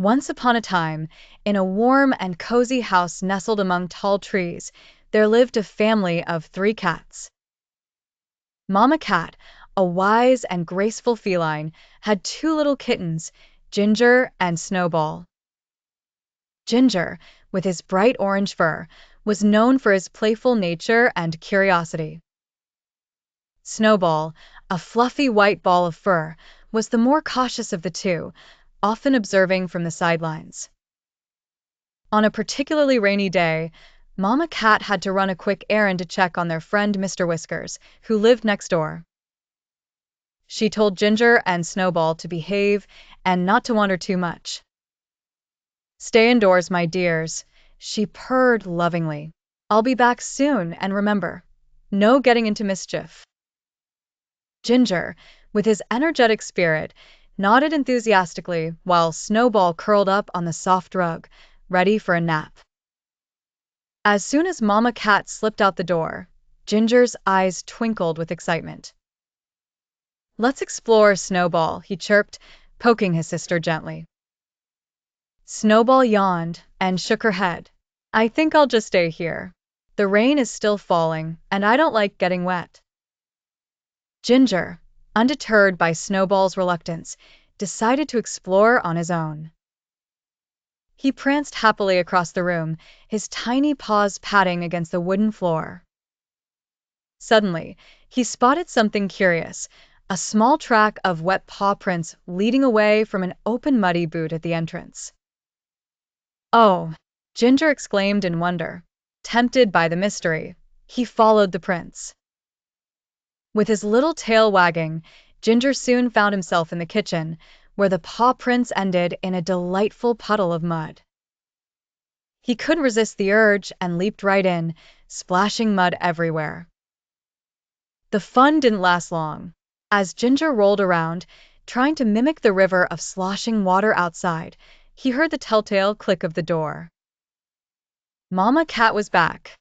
Once upon a time, in a warm and cozy house nestled among tall trees, there lived a family of 3 cats. Mama Cat, a wise and graceful feline, had 2 little kittens, Ginger and Snowball. Ginger, with his bright orange fur, was known for his playful nature and curiosity. Snowball, a fluffy white ball of fur, was the more cautious of the two, often observing from the sidelines. On a particularly rainy day, Mama Cat had to run a quick errand to check on their friend Mr. Whiskers, who lived next door. She told Ginger and Snowball to behave and not to wander too much. "Stay indoors, my dears," she purred lovingly. "I'll be back soon, and remember, no getting into mischief." Ginger, with his energetic spirit, nodded enthusiastically while Snowball curled up on the soft rug, ready for a nap. As soon as Mama Cat slipped out the door, Ginger's eyes twinkled with excitement. "Let's explore, Snowball," he chirped, poking his sister gently. Snowball yawned and shook her head. "I think I'll just stay here. The rain is still falling, and I don't like getting wet." Ginger, undeterred by Snowball's reluctance, decided to explore on his own. He pranced happily across the room, his tiny paws patting against the wooden floor. Suddenly, he spotted something curious, a small track of wet paw prints leading away from an open muddy boot at the entrance. "Oh!" Ginger exclaimed in wonder. Tempted by the mystery, he followed the prints. With his little tail wagging, Ginger soon found himself in the kitchen, where the paw prints ended in a delightful puddle of mud. He couldn't resist the urge and leaped right in, splashing mud everywhere. The fun didn't last long. As Ginger rolled around, trying to mimic the river of sloshing water outside, he heard the telltale click of the door. Mama Cat was back.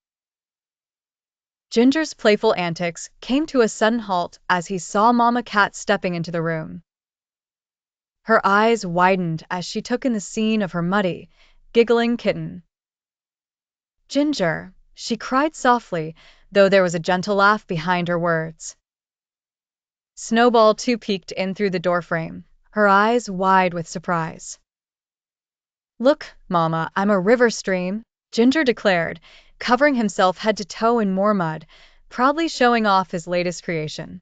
Ginger's playful antics came to a sudden halt as he saw Mama Cat stepping into the room. Her eyes widened as she took in the scene of her muddy, giggling kitten. "Ginger," she cried softly, though there was a gentle laugh behind her words. Snowball too peeked in through the doorframe, her eyes wide with surprise. "Look, Mama, I'm a river stream," Ginger declared, covering himself head to toe in more mud, proudly showing off his latest creation.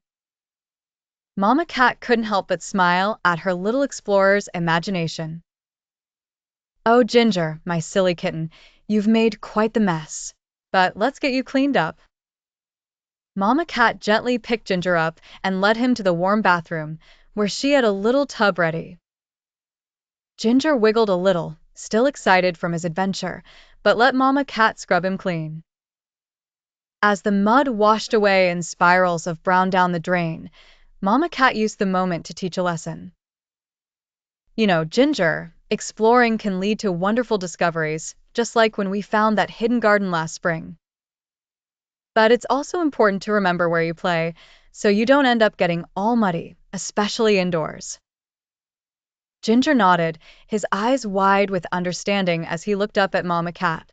Mama Cat couldn't help but smile at her little explorer's imagination. "Oh, Ginger, my silly kitten, you've made quite the mess. But let's get you cleaned up." Mama Cat gently picked Ginger up and led him to the warm bathroom, where she had a little tub ready. Ginger wiggled a little, still excited from his adventure, but let Mama Cat scrub him clean. As the mud washed away in spirals of brown down the drain, Mama Cat used the moment to teach a lesson. "You know, Ginger, exploring can lead to wonderful discoveries, just like when we found that hidden garden last spring. But it's also important to remember where you play, so you don't end up getting all muddy, especially indoors." Ginger nodded, his eyes wide with understanding as he looked up at Mama Cat.